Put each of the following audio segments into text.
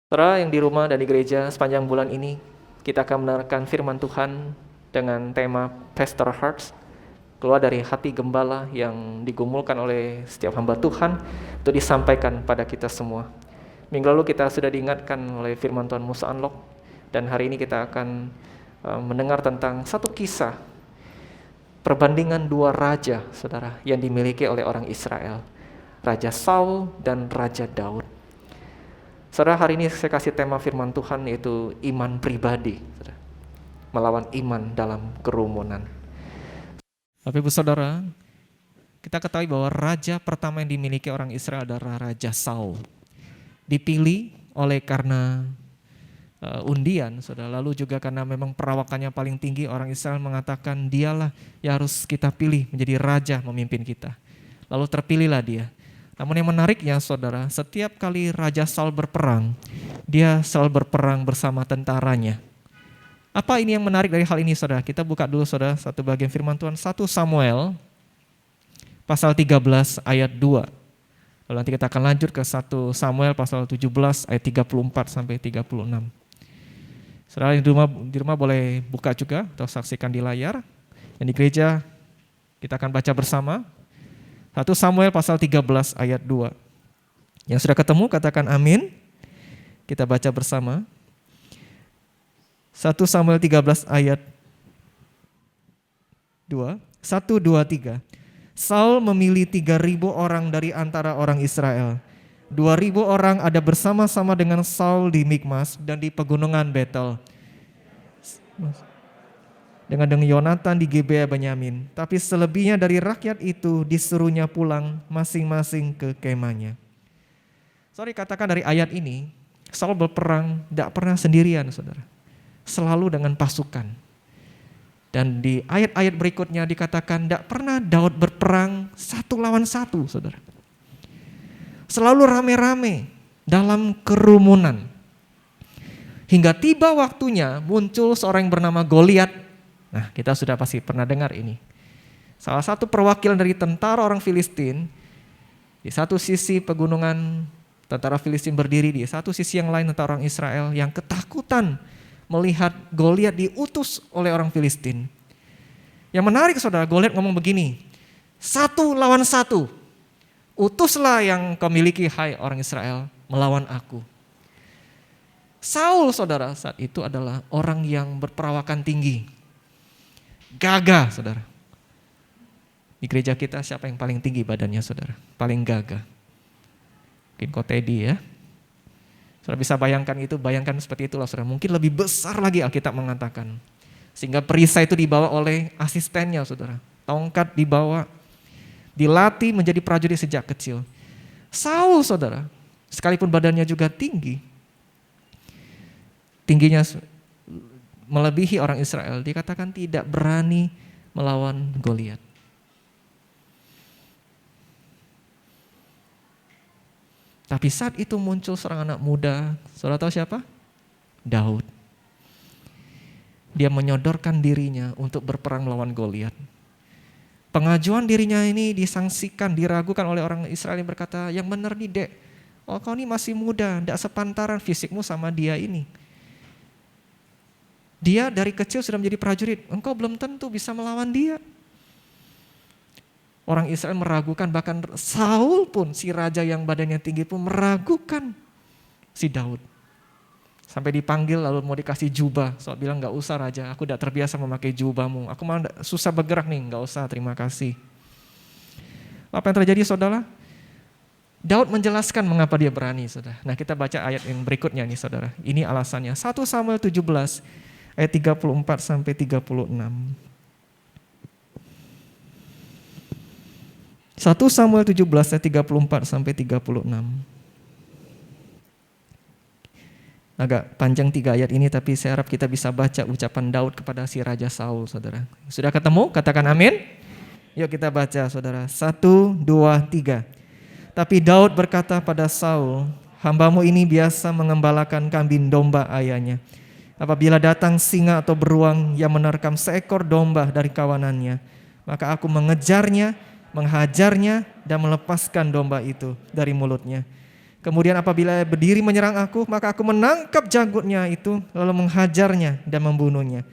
Saudara yang di rumah dan di gereja, sepanjang bulan ini kita akan mendengarkan firman Tuhan dengan tema Pastor Hearts, keluar dari hati gembala yang digumulkan oleh setiap hamba Tuhan untuk disampaikan pada kita semua. Minggu lalu kita sudah diingatkan oleh firman Tuhan Musa Unlock, dan hari ini kita akan mendengar tentang satu kisah perbandingan dua raja, saudara, yang dimiliki oleh orang Israel, Raja Saul dan Raja Daud. Saudara, hari ini saya kasih tema firman Tuhan yaitu iman pribadi, saudara, melawan iman dalam kerumunan. Bapak Ibu Saudara, kita ketahui bahwa raja pertama yang dimiliki orang Israel adalah Raja Saul. Dipilih oleh karena undian, saudara, lalu juga karena memang perawakannya paling tinggi, orang Israel mengatakan dialah yang harus kita pilih menjadi raja memimpin kita. Lalu terpilihlah dia. Namun yang menariknya, saudara, setiap kali Raja Saul berperang, dia selalu berperang bersama tentaranya. Apa ini yang menarik dari hal ini, saudara? Kita buka dulu, saudara, satu bagian firman Tuhan, 1 Samuel pasal 13 ayat 2. Lalu nanti kita akan lanjut ke 1 Samuel pasal 17 ayat 34 sampai 36. Saudara yang di rumah boleh buka juga atau saksikan di layar. Yang di gereja kita akan baca bersama. 1 Samuel pasal 13 ayat 2. Yang sudah ketemu katakan amin. Kita baca bersama. 1 Samuel 13 ayat 2. 1, 2, 3. Saul memilih 3.000 orang dari antara orang Israel. 2.000 orang ada bersama-sama dengan Saul di Mikmas dan di pegunungan Betel, dengan Yonatan di Gibea Benyamin. Tapi selebihnya dari rakyat itu disuruhnya pulang masing-masing ke kemahnya. Sorry, katakan dari ayat ini, Saul berperang tidak pernah sendirian, saudara. Selalu dengan pasukan. Dan di ayat-ayat berikutnya dikatakan tidak pernah Daud berperang satu lawan satu, saudara. Selalu rame-rame dalam kerumunan. Hingga tiba waktunya muncul seorang yang bernama Goliat. Nah, kita sudah pasti pernah dengar ini. Salah satu perwakilan dari tentara orang Filistin. Di satu sisi pegunungan tentara Filistin berdiri, di satu sisi yang lain tentara orang Israel yang ketakutan melihat Goliat diutus oleh orang Filistin. Yang menarik, saudara, Goliat ngomong begini, 1 lawan 1. Utuslah yang kau miliki, hai orang Israel, melawan aku. Saul, saudara, saat itu adalah orang yang berperawakan tinggi. Gagah, saudara. Di gereja kita siapa yang paling tinggi badannya, saudara? Paling gagah. Mungkin Ko Teddy ya. Saudara bisa bayangkan itu, bayangkan seperti itulah, saudara. Mungkin lebih besar lagi Alkitab mengatakan. Sehingga perisai itu dibawa oleh asistennya, saudara. Tongkat dibawa, dilatih menjadi prajurit sejak kecil. Saul, saudara, sekalipun badannya juga tinggi, tingginya melebihi orang Israel, dikatakan tidak berani melawan Goliat. Tapi saat itu muncul seorang anak muda, saudara tahu siapa? Daud. Dia menyodorkan dirinya untuk berperang melawan Goliat. Pengajuan dirinya ini disangsikan, diragukan oleh orang Israel yang berkata, yang benar nih dek, oh kau ini masih muda, tidak sepantaran fisikmu sama dia ini. Dia dari kecil sudah menjadi prajurit, engkau belum tentu bisa melawan dia. Orang Israel meragukan, bahkan Saul pun, si raja yang badannya tinggi pun meragukan si Daud. Sampai dipanggil lalu mau dikasih jubah, Saul bilang gak usah raja, aku tidak terbiasa memakai jubahmu, aku malah susah bergerak nih, gak usah, terima kasih. Apa yang terjadi, saudara? Daud menjelaskan mengapa dia berani, saudara. Nah, kita baca ayat yang berikutnya nih, saudara. Ini alasannya, 1 Samuel 17 ayat 34 sampai 36. 1 Samuel 17 ayat 34 sampai 36. Agak panjang 3 ayat ini, tapi saya harap kita bisa baca ucapan Daud kepada si Raja Saul, saudara. Sudah ketemu? Katakan amin. Yuk kita baca, saudara. 1, 2, 3. Tapi Daud berkata pada Saul, hambamu ini biasa mengembalakan kambing domba ayahnya. Apabila datang singa atau beruang yang menerkam seekor domba dari kawanannya, maka aku mengejarnya, menghajarnya, dan melepaskan domba itu dari mulutnya. Kemudian apabila berdiri menyerang aku, maka aku menangkap janggutnya itu, lalu menghajarnya dan membunuhnya.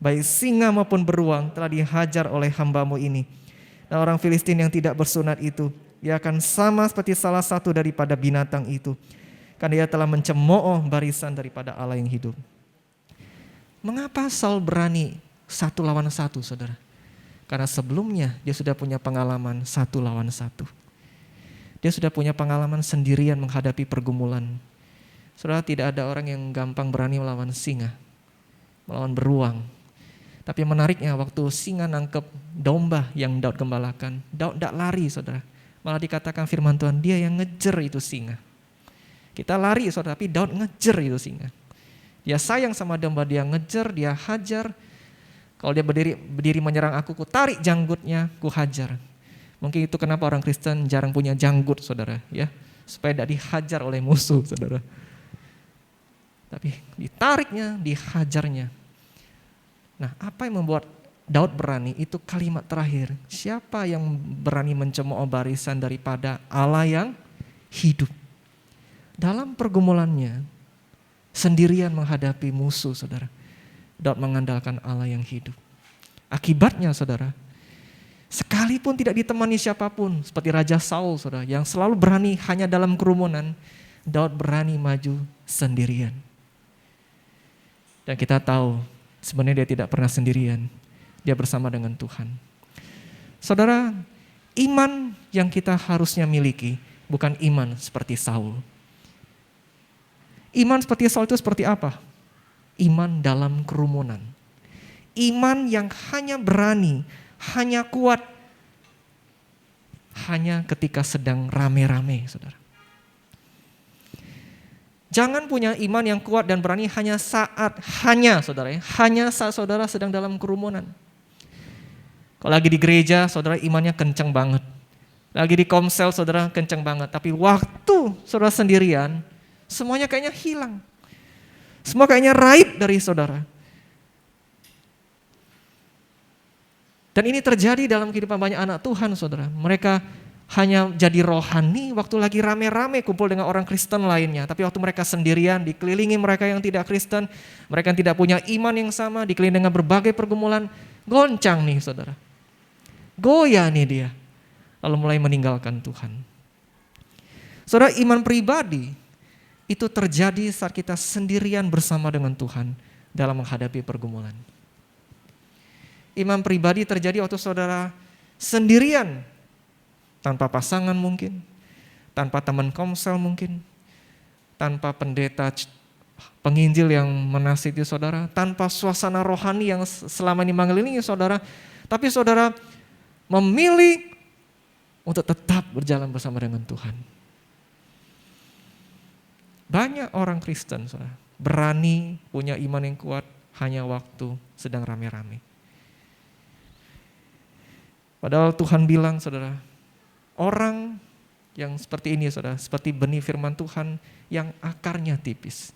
Baik singa maupun beruang telah dihajar oleh hambamu ini. Dan orang Filistin yang tidak bersunat itu, ia akan sama seperti salah satu daripada binatang itu, karena ia telah mencemooh barisan daripada Allah yang hidup. Mengapa Saul berani 1 lawan 1, saudara? Karena sebelumnya dia sudah punya pengalaman 1 lawan 1. Dia sudah punya pengalaman sendirian menghadapi pergumulan. Saudara, tidak ada orang yang gampang berani melawan singa, melawan beruang. Tapi menariknya waktu singa nangkep domba yang Daud gembalakan, Daud tidak lari, saudara. Malah dikatakan firman Tuhan, dia yang ngejer itu singa. Kita lari, saudara, tapi Daud ngejer itu singa. Dia sayang sama domba, dia ngejer, dia hajar. Kalau dia berdiri menyerang aku, ku tarik janggutnya, ku hajar. Mungkin itu kenapa orang Kristen jarang punya janggut, saudara, ya, supaya tidak dihajar oleh musuh, saudara. Tapi ditariknya, dihajarnya. Nah, apa yang membuat Daud berani? Itu kalimat terakhir. Siapa yang berani mencemooh barisan daripada Allah yang hidup? Dalam pergumulannya, sendirian menghadapi musuh, saudara, Daud mengandalkan Allah yang hidup. Akibatnya, saudara, sekalipun tidak ditemani siapapun, seperti Raja Saul, saudara, yang selalu berani hanya dalam kerumunan, Daud berani maju sendirian. Dan kita tahu, sebenarnya dia tidak pernah sendirian, dia bersama dengan Tuhan. Saudara, iman yang kita harusnya miliki bukan iman seperti Saul. Iman seperti Saul itu seperti apa? Iman dalam kerumunan. Iman yang hanya berani, hanya kuat, hanya ketika sedang rame-rame, saudara. Jangan punya iman yang kuat dan berani hanya saat saudara sedang dalam kerumunan. Kalau lagi di gereja, saudara imannya kencang banget. Lagi di komsel, saudara kencang banget. Tapi waktu saudara sendirian, semuanya kayaknya hilang. Semua kayaknya raib dari saudara. Dan ini terjadi dalam kehidupan banyak anak Tuhan, saudara. Mereka hanya jadi rohani waktu lagi rame-rame kumpul dengan orang Kristen lainnya. Tapi waktu mereka sendirian, dikelilingi mereka yang tidak Kristen, mereka yang tidak punya iman yang sama, dikelilingi dengan berbagai pergumulan, goncang nih, saudara. Goyah nih dia, lalu mulai meninggalkan Tuhan. Saudara, iman pribadi itu terjadi saat kita sendirian bersama dengan Tuhan dalam menghadapi pergumulan. Iman pribadi terjadi waktu saudara sendirian, tanpa pasangan mungkin, tanpa teman komsel mungkin, tanpa pendeta penginjil yang menasihati saudara, tanpa suasana rohani yang selama ini mengelilingi saudara, tapi saudara memilih untuk tetap berjalan bersama dengan Tuhan. Banyak orang Kristen, saudara, berani punya iman yang kuat hanya waktu sedang rame-rame. Padahal Tuhan bilang, saudara, orang yang seperti ini, saudara, seperti benih firman Tuhan yang akarnya tipis.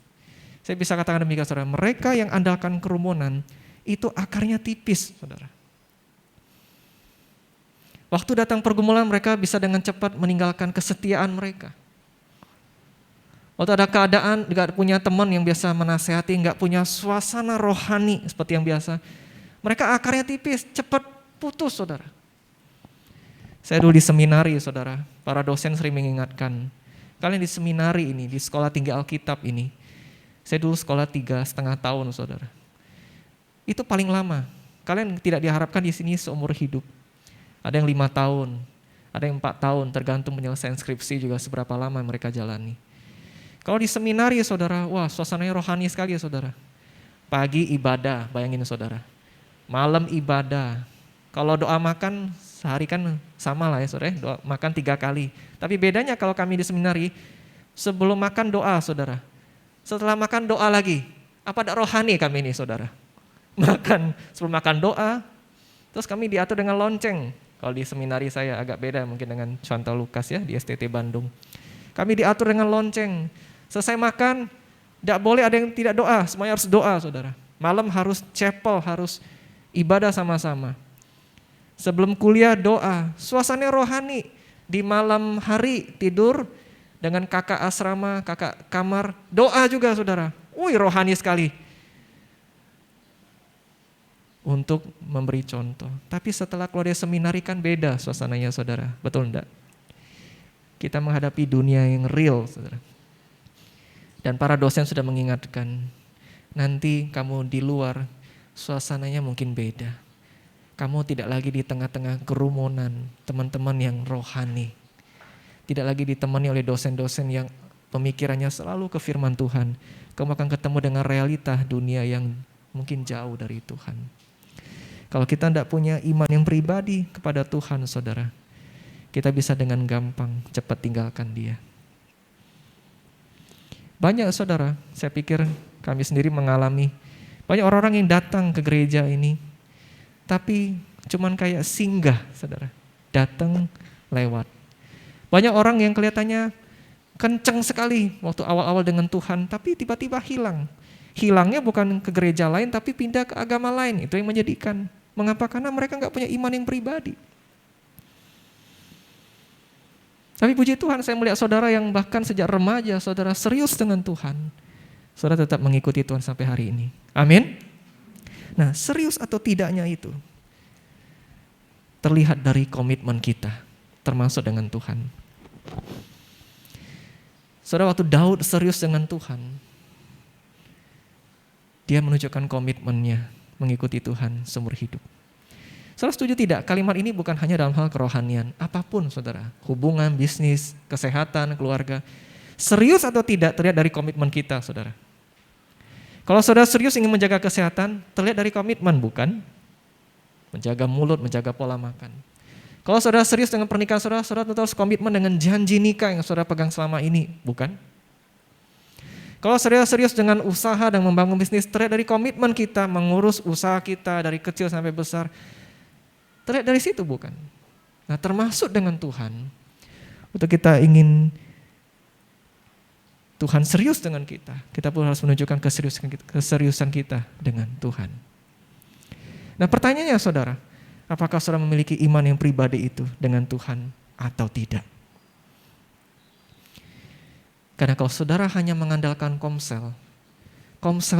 Saya bisa katakan demikian, saudara, mereka yang andalkan kerumunan itu akarnya tipis, saudara. Waktu datang pergumulan mereka bisa dengan cepat meninggalkan kesetiaan mereka. Waktu ada keadaan gak punya teman yang biasa menasehati, gak punya suasana rohani seperti yang biasa, mereka akarnya tipis, cepat putus, saudara. Saya dulu di seminari, saudara, para dosen sering mengingatkan, kalian di seminari ini, di sekolah tinggi Alkitab ini, saya dulu sekolah 3,5 tahun, saudara. Itu paling lama. Kalian tidak diharapkan di sini seumur hidup. Ada yang 5 tahun, ada yang 4 tahun, tergantung penyelesaian skripsi juga seberapa lama mereka jalani. Kalau di seminari, saudara, wah suasananya rohani sekali, ya, saudara. Pagi ibadah, bayangin, saudara. Malam ibadah. Kalau doa makan sehari kan sama lah ya, saudara, doa makan 3 kali. Tapi bedanya kalau kami di seminari, sebelum makan doa, saudara. Setelah makan doa lagi. Apa ada rohani kami ini, saudara? Sebelum makan doa, terus kami diatur dengan lonceng. Kalau di seminari saya agak beda mungkin dengan contoh Lukas ya, di STT Bandung. Kami diatur dengan lonceng. Selesai makan, tidak boleh ada yang tidak doa, semuanya harus doa, saudara. Malam harus chapel, harus ibadah sama-sama. Sebelum kuliah doa, suasana rohani. Di malam hari tidur, dengan kakak asrama, kakak kamar, doa juga saudara. Wih, rohani sekali. Untuk memberi contoh. Tapi setelah keluar dari seminari kan beda suasananya saudara. Betul enggak? Kita menghadapi dunia yang real saudara. Dan para dosen sudah mengingatkan, nanti kamu di luar suasananya mungkin beda. Kamu tidak lagi di tengah-tengah kerumunan teman-teman yang rohani. Tidak lagi ditemani oleh dosen-dosen yang pemikirannya selalu ke firman Tuhan. Kamu akan ketemu dengan realita dunia yang mungkin jauh dari Tuhan. Kalau kita tidak punya iman yang pribadi kepada Tuhan saudara, kita bisa dengan gampang cepat tinggalkan dia. Banyak saudara, saya pikir kami sendiri mengalami, banyak orang-orang yang datang ke gereja ini, tapi cuman kayak singgah saudara, datang lewat. Banyak orang yang kelihatannya kenceng sekali waktu awal-awal dengan Tuhan, tapi tiba-tiba hilang. Hilangnya bukan ke gereja lain, tapi pindah ke agama lain, itu yang menyedihkan. Mengapa? Karena mereka nggak punya iman yang pribadi. Tapi puji Tuhan saya melihat saudara yang bahkan sejak remaja saudara serius dengan Tuhan. Saudara tetap mengikuti Tuhan sampai hari ini. Amin. Nah, serius atau tidaknya itu terlihat dari komitmen kita, termasuk dengan Tuhan. Saudara, waktu Daud serius dengan Tuhan, dia menunjukkan komitmennya mengikuti Tuhan seumur hidup. Saudara setuju tidak? Kalimat ini bukan hanya dalam hal kerohanian, apapun saudara, hubungan, bisnis, kesehatan, keluarga. Serius atau tidak terlihat dari komitmen kita saudara. Kalau saudara serius ingin menjaga kesehatan, terlihat dari komitmen bukan? Menjaga mulut, menjaga pola makan. Kalau saudara serius dengan pernikahan saudara, saudara harus komitmen dengan janji nikah yang saudara pegang selama ini, bukan? Kalau saudara serius dengan usaha dan membangun bisnis, terlihat dari komitmen kita mengurus usaha kita dari kecil sampai besar. Terlihat dari situ bukan? Nah, termasuk dengan Tuhan. Untuk kita ingin Tuhan serius dengan kita, kita pun harus menunjukkan keseriusan kita dengan Tuhan. Nah, pertanyaannya saudara, apakah saudara memiliki iman yang pribadi itu dengan Tuhan atau tidak? Karena kalau saudara hanya mengandalkan komsel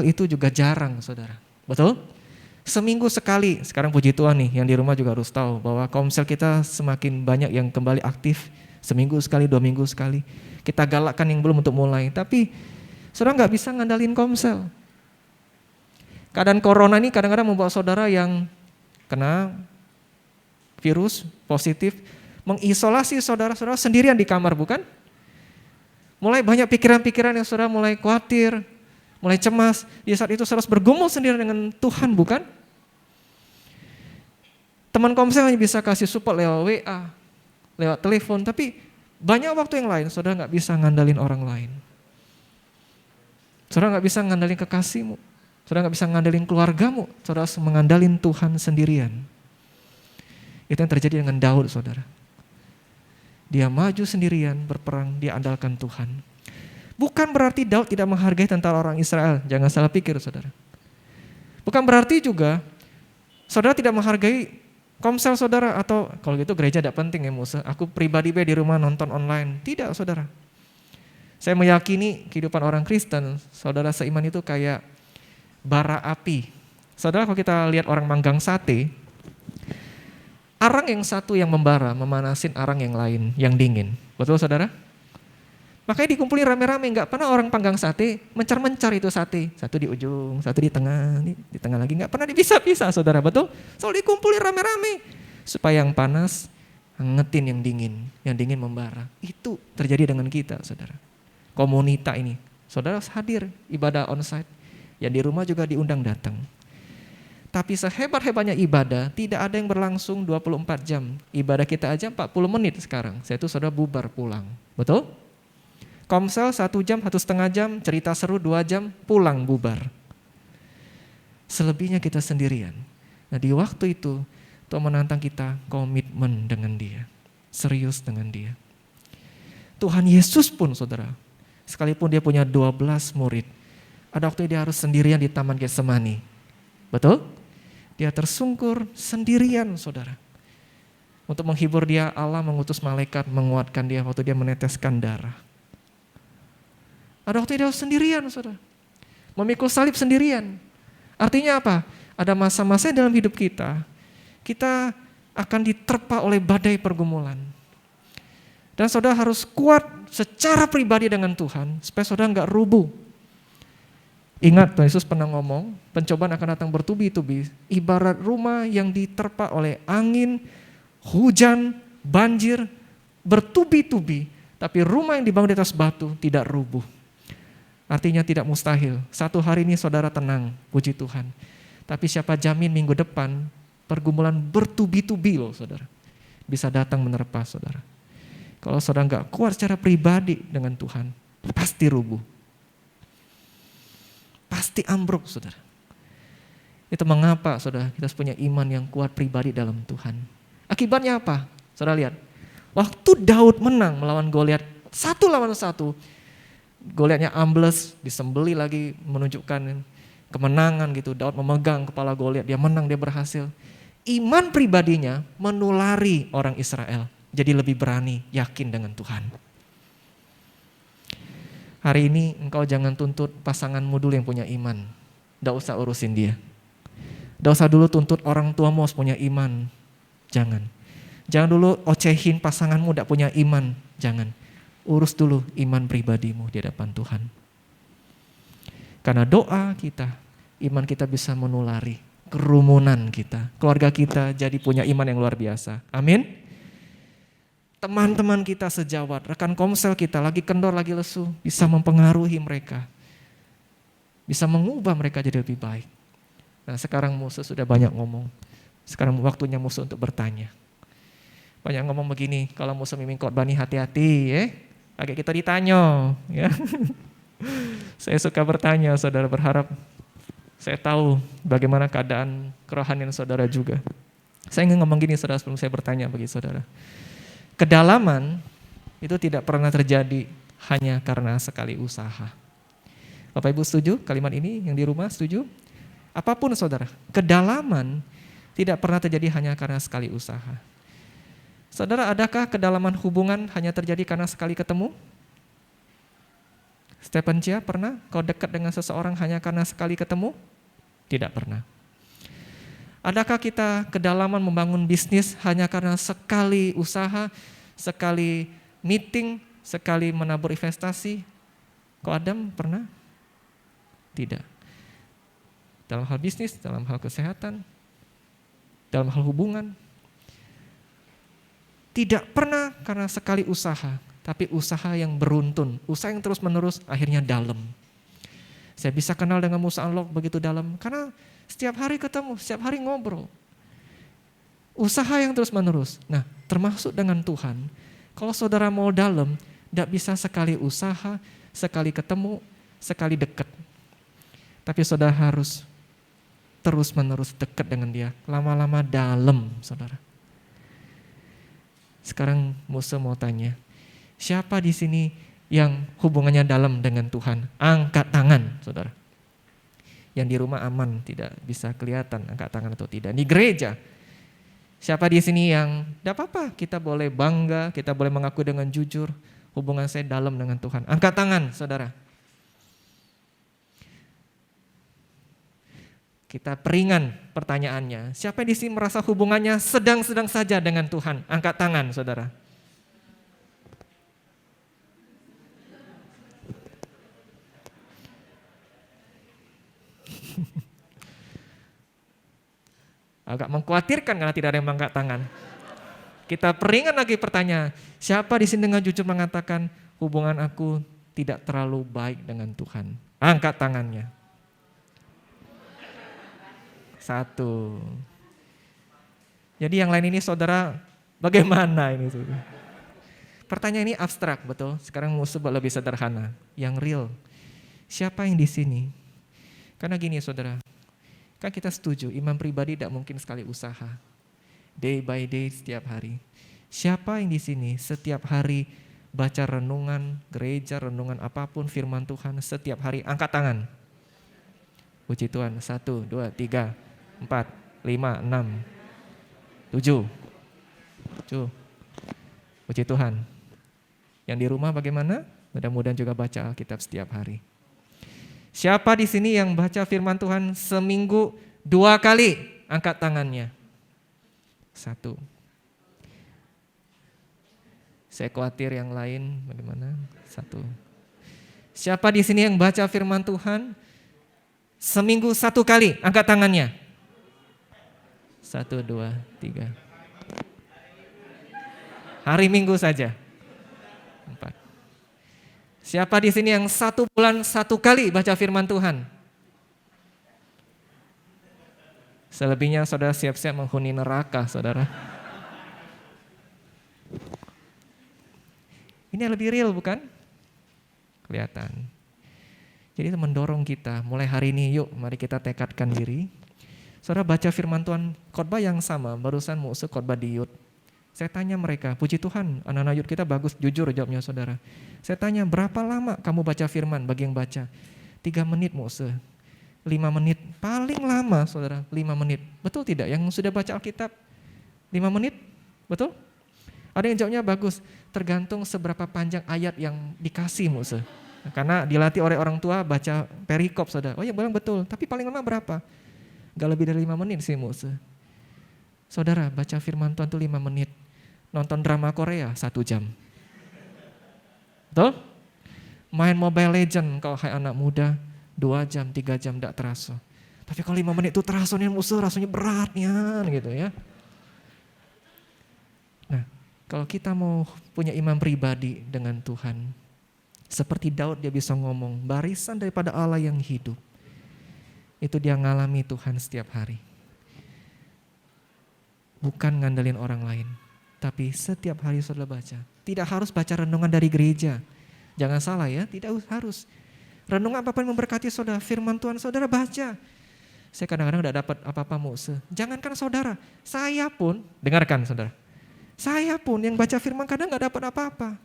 itu juga jarang saudara. Betul? Seminggu sekali, sekarang puji Tuhan nih yang di rumah juga harus tahu bahwa komsel kita semakin banyak yang kembali aktif. Seminggu sekali, 2 minggu sekali. Kita galakkan yang belum untuk mulai. Tapi saudara gak bisa ngandalin komsel. Keadaan corona ini kadang-kadang membuat saudara yang kena virus positif mengisolasi saudara-saudara sendirian di kamar bukan? Mulai banyak pikiran-pikiran yang saudara mulai khawatir, mulai cemas. Di saat itu saudara harus bergumul sendiri dengan Tuhan, bukan? Teman komsel hanya bisa kasih support lewat WA, lewat telepon, tapi banyak waktu yang lain saudara gak bisa ngandalin orang lain. Saudara gak bisa ngandalin kekasihmu, saudara gak bisa ngandalin keluargamu, saudara harus mengandalin Tuhan sendirian. Itu yang terjadi dengan Daud saudara. Dia maju sendirian berperang, dia andalkan Tuhan. Bukan berarti Daud tidak menghargai tentara orang Israel, jangan salah pikir saudara. Bukan berarti juga saudara tidak menghargai komsel saudara, atau kalau gitu gereja tidak penting ya Musa, aku pribadi di rumah nonton online. Tidak saudara. Saya meyakini kehidupan orang Kristen, saudara seiman itu kayak bara api. Saudara kalau kita lihat orang manggang sate, arang yang satu yang membara memanasin arang yang lain yang dingin. Betul saudara? Makanya dikumpulin rame-rame, gak pernah orang panggang sate mencar-mencar itu sate. Satu di ujung, satu di tengah lagi. Gak pernah dipisah-pisah saudara, betul? Soal dikumpulin rame-rame. Supaya yang panas ngetin yang dingin membara. Itu terjadi dengan kita saudara. Komunita ini, saudara harus hadir ibadah onsite. Yang di rumah juga diundang datang. Tapi sehebat-hebatnya ibadah, tidak ada yang berlangsung 24 jam. Ibadah kita aja 40 menit sekarang. Saya itu saudara bubar pulang. Betul? Komsel 1 jam, 1,5 jam, cerita seru 2 jam, pulang bubar. Selebihnya kita sendirian. Nah di waktu itu, Tuhan menantang kita komitmen dengan dia. Serius dengan dia. Tuhan Yesus pun saudara, sekalipun dia punya 12 murid, ada waktu dia harus sendirian di Taman Getsemani. Betul? Dia tersungkur sendirian saudara. Untuk menghibur dia, Allah mengutus malaikat menguatkan dia waktu dia meneteskan darah. Ada waktu dia sendirian, saudara. Memikul salib sendirian. Artinya apa? Ada masa-masa dalam hidup kita akan diterpa oleh badai pergumulan. Dan saudara harus kuat secara pribadi dengan Tuhan, supaya saudara enggak rubuh. Ingat, Tuhan Yesus pernah ngomong, pencobaan akan datang bertubi-tubi, ibarat rumah yang diterpa oleh angin, hujan, banjir, bertubi-tubi, tapi rumah yang dibangun di atas batu tidak rubuh. Artinya tidak mustahil. Satu hari ini saudara tenang, puji Tuhan. Tapi siapa jamin minggu depan pergumulan bertubi-tubi loh saudara. Bisa datang menerpa saudara. Kalau saudara enggak kuat secara pribadi dengan Tuhan, pasti rubuh. Pasti ambruk saudara. Itu mengapa saudara kita harus punya iman yang kuat pribadi dalam Tuhan. Akibatnya apa? Saudara lihat. Waktu Daud menang melawan Goliat 1 lawan 1, Goliatnya ambles, disembeli lagi menunjukkan kemenangan gitu. Daud memegang kepala Goliat, dia menang, dia berhasil. Iman pribadinya menulari orang Israel. Jadi lebih berani, yakin dengan Tuhan. Hari ini engkau jangan tuntut pasanganmu dulu yang punya iman. Tidak usah urusin dia. Tidak usah dulu tuntut orang tuamu harus punya iman. Jangan. Jangan dulu ocehin pasanganmu tidak punya iman. Jangan. Urus dulu iman pribadimu di hadapan Tuhan. Karena doa kita, iman kita bisa menulari kerumunan kita. Keluarga kita jadi punya iman yang luar biasa. Amin. Teman-teman kita sejawat, rekan komsel kita lagi kendor, lagi lesu, bisa mempengaruhi mereka. Bisa mengubah mereka jadi lebih baik. Nah sekarang musuh sudah banyak ngomong. Sekarang waktunya musuh untuk bertanya. Banyak ngomong begini, kalau musuh mimpin khotbah nih hati-hati ya. Agak kita ditanya ya. Saya suka bertanya, saudara, berharap saya tahu bagaimana keadaan kerohanian saudara juga. Saya ingin ngomong gini saudara sebelum saya bertanya bagi saudara. Kedalaman itu tidak pernah terjadi hanya karena sekali usaha. Bapak Ibu setuju kalimat ini yang di rumah setuju? Apapun saudara, kedalaman tidak pernah terjadi hanya karena sekali usaha. Saudara, adakah kedalaman hubungan hanya terjadi karena sekali ketemu? Stephen Chia, pernah kau dekat dengan seseorang hanya karena sekali ketemu? Tidak pernah. Adakah kita kedalaman membangun bisnis hanya karena sekali usaha, sekali meeting, sekali menabur investasi? Kau Adam pernah? Tidak. Dalam hal bisnis, dalam hal kesehatan, dalam hal hubungan, tidak pernah karena sekali usaha, tapi usaha yang beruntun, usaha yang terus menerus akhirnya dalam. Saya bisa kenal dengan Musa Unlock begitu dalam, karena setiap hari ketemu, setiap hari ngobrol. Usaha yang terus menerus. Nah termasuk dengan Tuhan, kalau saudara mau dalam, tidak bisa sekali usaha, sekali ketemu, sekali dekat. Tapi saudara harus terus menerus dekat dengan dia, lama-lama dalam saudara. Sekarang musuh mau tanya, siapa di sini yang hubungannya dalam dengan Tuhan? Angkat tangan, saudara. Yang di rumah aman, tidak bisa kelihatan angkat tangan atau tidak. Di gereja, siapa di sini yang, tidak apa-apa, kita boleh bangga, kita boleh mengaku dengan jujur, hubungan saya dalam dengan Tuhan. Angkat tangan, saudara. Kita peringan pertanyaannya. Siapa di sini merasa hubungannya sedang-sedang saja dengan Tuhan? Angkat tangan, saudara. Agak mengkhawatirkan karena tidak ada yang mengangkat tangan. Kita peringan lagi pertanyaan. Siapa di sini dengan jujur mengatakan hubungan aku tidak terlalu baik dengan Tuhan? Angkat tangannya. 1. Jadi yang lain ini saudara bagaimana ini? Pertanyaan ini abstrak, betul. Sekarang musuh lebih sederhana, yang real. Siapa yang di sini? Karena gini saudara, kan kita setuju iman pribadi tidak mungkin sekali usaha. Day by day setiap hari. Siapa yang di sini setiap hari baca renungan gereja, renungan apapun firman Tuhan setiap hari? Angkat tangan. Puji Tuhan. 1, 2, 3, 4, 5, 6, 7. Puji Tuhan. Yang di rumah bagaimana? Mudah-mudahan juga baca Alkitab setiap hari. Siapa di sini yang baca firman Tuhan seminggu 2 kali? Angkat tangannya. 1. Saya khawatir yang lain bagaimana? 1. Siapa di sini yang baca firman Tuhan seminggu 1 kali? Angkat tangannya. 1, 2, 3. Hari Minggu saja. 4. Siapa di sini yang 1 bulan 1 kali baca firman Tuhan? Selebihnya saudara siap-siap menghuni neraka, saudara. Ini lebih real bukan? Kelihatan. Jadi itu mendorong kita, mulai hari ini yuk mari kita tekadkan diri. Saudara baca firman Tuhan, khotbah yang sama, barusan Muse khotbah di Yud. Saya tanya mereka, puji Tuhan anak-anak Yud kita bagus, jujur jawabnya saudara. Saya tanya berapa lama kamu baca firman bagi yang baca? 3 menit Muse, 5 menit, paling lama saudara 5 menit. Betul tidak yang sudah baca Alkitab 5 menit? Betul? Ada yang jawabnya bagus, tergantung seberapa panjang ayat yang dikasih Muse. Karena dilatih oleh orang tua baca perikop saudara. Oh ya bilang betul, tapi paling lama berapa? Gak lebih dari 5 menit sih Muse. Saudara baca firman Tuhan itu 5 menit. Nonton drama Korea 1 jam. Betul? Main Mobile Legend kalau kayak anak muda 2 jam, 3 jam gak terasa. Tapi kalau 5 menit itu terasa nih Muse, rasanya beratnya gitu ya. Nah, kalau kita mau punya iman pribadi dengan Tuhan, seperti Daud dia bisa ngomong, barisan daripada Allah yang hidup. Itu dia ngalami Tuhan setiap hari. Bukan ngandelin orang lain, tapi setiap hari saudara baca. Tidak harus baca renungan dari gereja. Jangan salah ya, tidak harus. Renungan apapun memberkati saudara, firman Tuhan saudara baca. Saya kadang-kadang tidak dapat apa-apa Muse. Jangankan saudara, saya pun, dengarkan saudara. Saya pun yang baca firman kadang gak dapat apa-apa.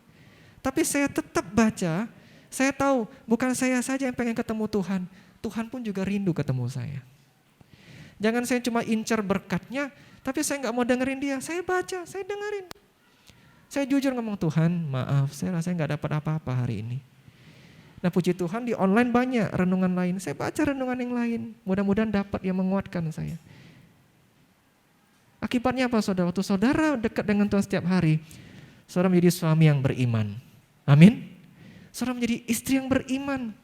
Tapi saya tetap baca, saya tahu bukan saya saja yang pengen ketemu Tuhan. Tuhan pun juga rindu ketemu saya. Jangan saya cuma incar berkatnya, tapi saya gak mau dengerin dia. Saya baca, saya dengerin. Saya jujur ngomong, Tuhan maaf, saya rasanya gak dapat apa-apa hari ini. Nah puji Tuhan di online banyak renungan lain. Saya baca renungan yang lain, mudah-mudahan dapat yang menguatkan saya. Akibatnya apa saudara? Waktu saudara dekat dengan Tuhan setiap hari, saudara menjadi suami yang beriman. Amin. Saudara menjadi istri yang beriman.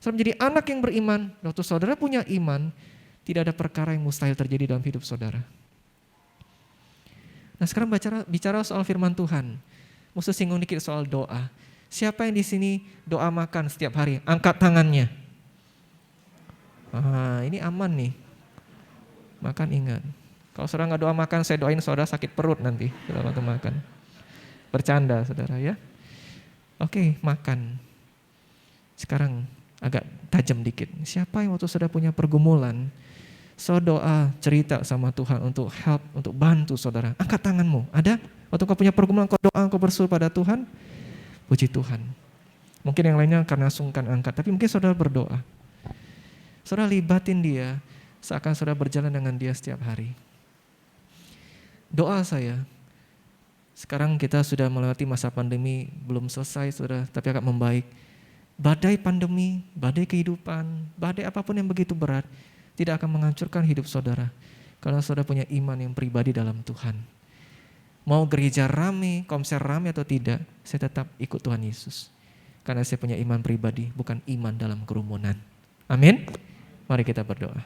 Saudara menjadi anak yang beriman. Waktu saudara punya iman, tidak ada perkara yang mustahil terjadi dalam hidup saudara. Nah sekarang bicara soal firman Tuhan. Mesti singgung dikit soal doa. Siapa yang di sini doa makan setiap hari? Angkat tangannya. Ini aman nih. Makan ingat. Kalau saudara gak doa makan, saya doain saudara sakit perut nanti dalam waktu makan. Bercanda saudara ya. Oke, makan. Sekarang agak tajam dikit. Siapa yang waktu saudara punya pergumulan, saudara doa, cerita sama Tuhan untuk help, untuk bantu saudara. Angkat tanganmu. Ada? Waktu kau punya pergumulan, kau doa, kau berseru pada Tuhan. Puji Tuhan. Mungkin yang lainnya karena sungkan angkat, tapi mungkin saudara berdoa. Saudara libatin dia, seakan saudara berjalan dengan dia setiap hari. Doa saya, sekarang kita sudah melewati masa pandemi, belum selesai saudara, tapi akan membaik. Badai pandemi, badai kehidupan, badai apapun yang begitu berat, tidak akan menghancurkan hidup saudara. Kalau saudara punya iman yang pribadi dalam Tuhan. Mau gereja rame, konser rame atau tidak, saya tetap ikut Tuhan Yesus. Karena saya punya iman pribadi, bukan iman dalam kerumunan. Amin. Mari kita berdoa.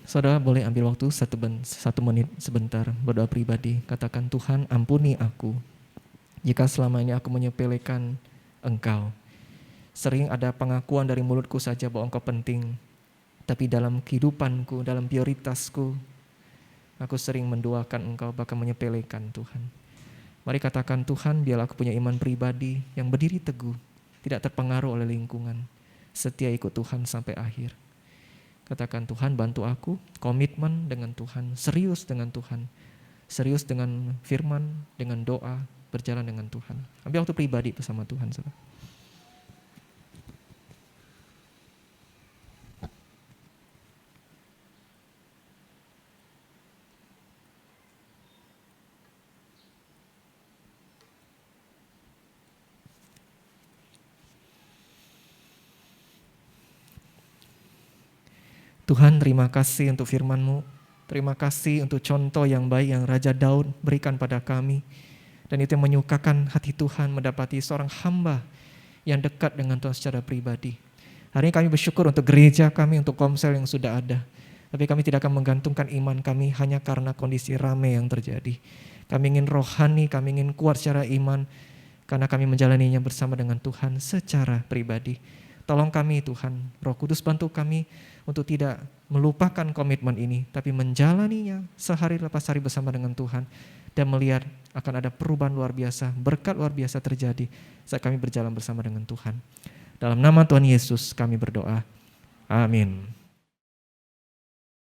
Saudara boleh ambil waktu 1 menit sebentar berdoa pribadi. Katakan, Tuhan ampuni aku jika selama ini aku menyepelekan Engkau. Sering ada pengakuan dari mulutku saja bahwa Engkau penting. Tapi dalam kehidupanku, dalam prioritasku, aku sering menduakan Engkau bahkan menyepelekan Tuhan. Mari katakan, Tuhan biarlah aku punya iman pribadi yang berdiri teguh. Tidak terpengaruh oleh lingkungan. Setia ikut Tuhan sampai akhir. Katakan, Tuhan bantu aku, komitmen dengan Tuhan, serius dengan Tuhan, serius dengan firman, dengan doa, berjalan dengan Tuhan. Ambil waktu pribadi bersama Tuhan. Saudara. Tuhan, terima kasih untuk firman-Mu. Terima kasih untuk contoh yang baik yang Raja Daud berikan pada kami. Dan itu yang menyukakan hati Tuhan mendapati seorang hamba yang dekat dengan Tuhan secara pribadi. Hari ini kami bersyukur untuk gereja kami, untuk komsel yang sudah ada. Tapi kami tidak akan menggantungkan iman kami hanya karena kondisi ramai yang terjadi. Kami ingin rohani, kami ingin kuat secara iman, karena kami menjalaninya bersama dengan Tuhan secara pribadi. Tolong kami Tuhan, Roh Kudus bantu kami untuk tidak melupakan komitmen ini, tapi menjalaninya sehari lepas hari bersama dengan Tuhan, dan melihat akan ada perubahan luar biasa, berkat luar biasa terjadi saat kami berjalan bersama dengan Tuhan. Dalam nama Tuhan Yesus kami berdoa. Amin.